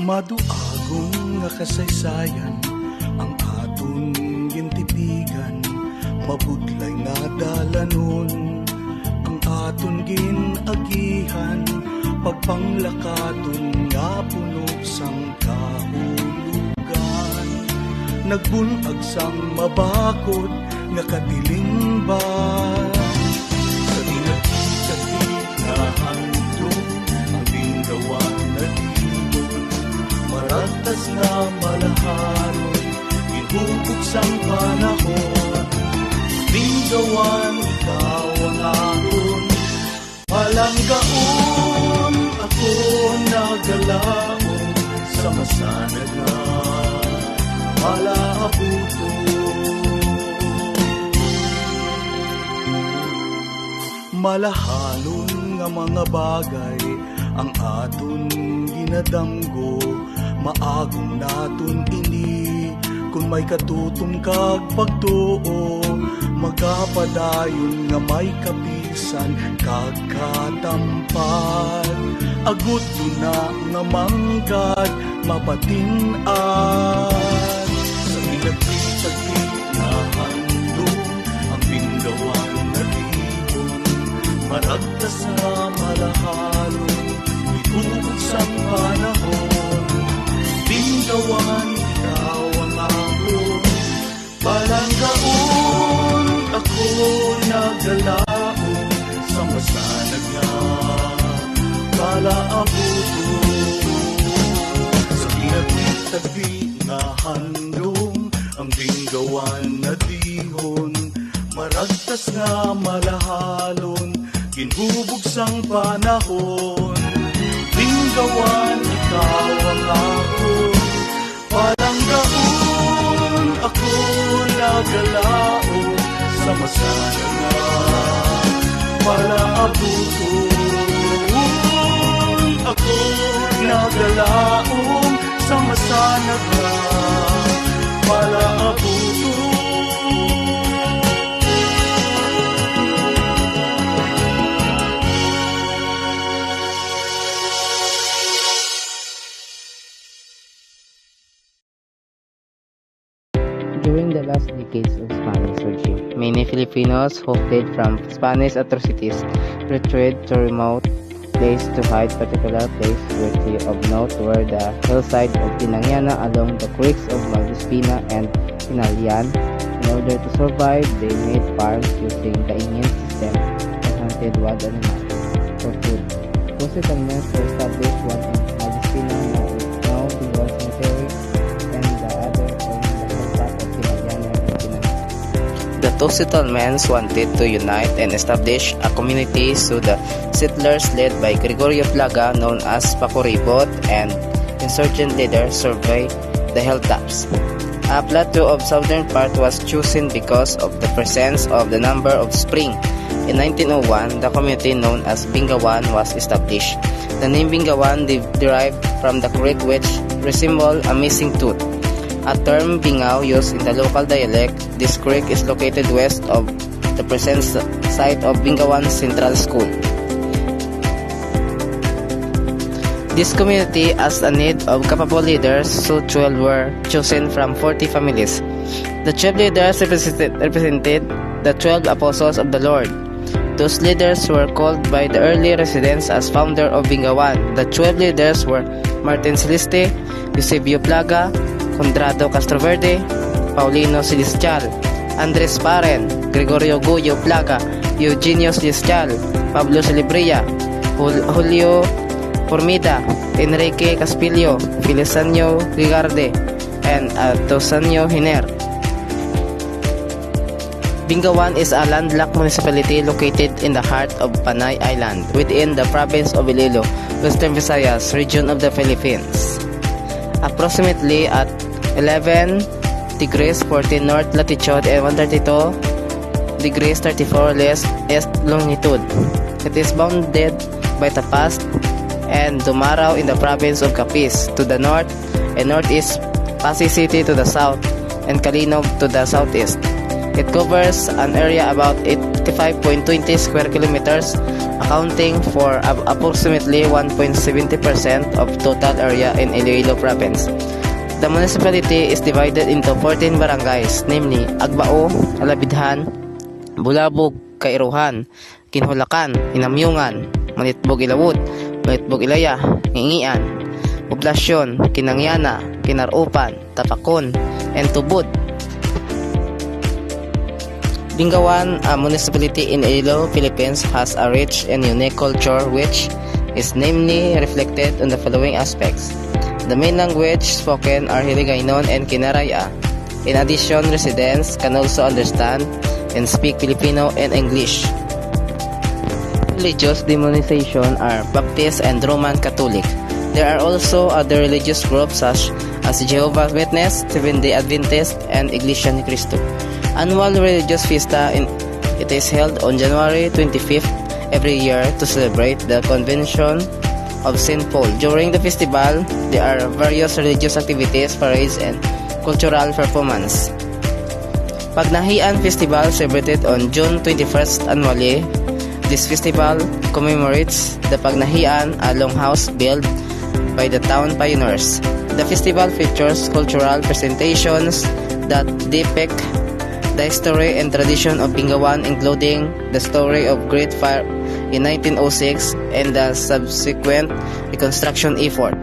Maduagong nga kasaysayan ang aton gintipigan, mabudlay nga dalanon ang aton ginagihan, pagpanglakaton nga punog sang kahulugan, nagbulag sang mabakod nga katilingban. Sa dinagkikati na handong ang binggawan na libon, maratas na malaharon, inubog sang panahon. Binggawan, ikaw ang aron, palanggaon, ako nagalaon sa masanag na malaabuto. Malahalon nga mga bagay ang aton ginadamgo, maagong naton ini kung may katutom kag pagtuo, magapadayon nga may kapisan kag katampad, agut na nga manggad mapatin-an. Sa pinagpitagpi na handong ang binggawan na libon, maragtas na malahalon, itubog sang panahon. Binggawan, ikaw ang aron, palanggaon, ako nagalaon sa masanag nga kalaabuto. Sa pinagpitagpi nga handong ang binggawan na dihon, maragtas nga malahalon, kinhubog sang panahon. Binggawan, ikaw ang aron, palanggaon, ako nagalaon sa masanag nga palaabuto. Ako nagalaon sa masanag nga palaabuto. During the last decades of Spanish regime, many Filipinos who fled from Spanish atrocities retreated to remote places to hide. Particular place worthy of note were the hillside of Pinangyana along the creeks of Maldispina and Pinalian. In order to survive, they made farms using the immune system and hunted wild animals for food. Two settlements were established, one in Maldispina, now Bengal Cemetery, and the other on the hilltop of Pinalian and Pinang. The two settlements wanted to unite and establish a community, so the settlers led by Gregorio Plaga, known as Pacoribot, and insurgent leader surveyed the hilltops. A plateau of southern part was chosen because of the presence of the number of spring. In 1901, the community known as Bingawan was established. The name Bingawan derived from the creek which resembled a missing tooth. A term Bingaw used in the local dialect, this creek is located west of the present site of Bingawan Central School. This community has a need of capable leaders, so 12 were chosen from 40 families. The 12 leaders represented the 12 apostles of the Lord. Those leaders were called by the early residents as founder of Bingawan. The 12 leaders were Martin Celeste, Eusebio Plaga, Condrado Castroverde, Paulino Celestial, Andres Paren, Gregorio Guyo Plaga, Eugenio Celestial, Pablo Celebria, Julio Formida, Enrique Caspillo, Felisanio Rigarde, and Tosanio Hiner. Bingawan is a landlocked municipality located in the heart of Panay Island, within the province of Iloilo, Western Visayas, region of the Philippines. Approximately at 11 degrees 14 north latitude and 132 degrees 34 east longitude. It is bounded by Tapas and Dumarao in the province of Capiz to the north and northeast, Pasig City to the south, and Calino to the southeast. It covers an area about 8 25.20 square kilometers, accounting for approximately 1.70% of total area in Iloilo Province. The municipality is divided into 14 barangays, namely Agbao, Alabidhan, Bulabog, Kairuhan, Kinhulakan, Inamyungan, Manitbog Ilawod, Manitbog Ilaya, Ngingian, Poblasyon, Kinangyana, Kinarupan, Tapakon, and Tubod. Bingawan, a municipality in Iloilo, Philippines, has a rich and unique culture which is namely reflected on the following aspects. The main language spoken are Hiligaynon and Kinaraya. In addition, residents can also understand and speak Filipino and English. Religious denomination are Baptist and Roman Catholic. There are also other religious groups such as Jehovah's Witness, Seventh-day Adventist, and Iglesia ni Cristo. Annual religious fiesta it is held on January 25th every year to celebrate the Convention of St. Paul. During the festival, there are various religious activities, parades, and cultural performance. Pagnahian Festival celebrated on June 21st annually. This festival commemorates the Pagnahian, a longhouse built by the town pioneers. The festival features cultural presentations that depict the history and tradition of Bingawan, including the story of Great Fire in 1906 and the subsequent reconstruction effort.